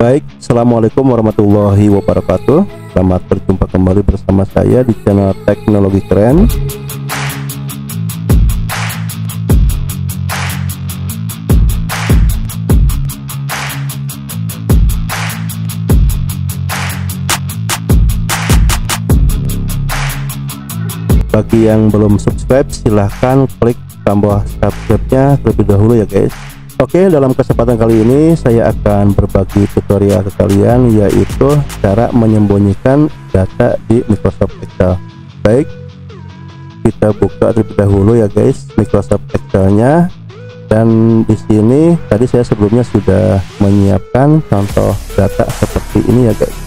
Baik, assalamualaikum warahmatullahi wabarakatuh. Selamat berjumpa kembali bersama saya di channel Teknologi Keren. Bagi yang belum subscribe, silahkan klik tombol subscribe-nya terlebih dahulu ya guys. Oke, dalam kesempatan kali ini saya akan berbagi tutorial ke kalian, yaitu cara menyembunyikan data di Microsoft Excel. Baik, kita buka terlebih dahulu ya guys Microsoft Excel-nya. Dan di sini tadi saya sebelumnya sudah menyiapkan contoh data seperti ini ya guys.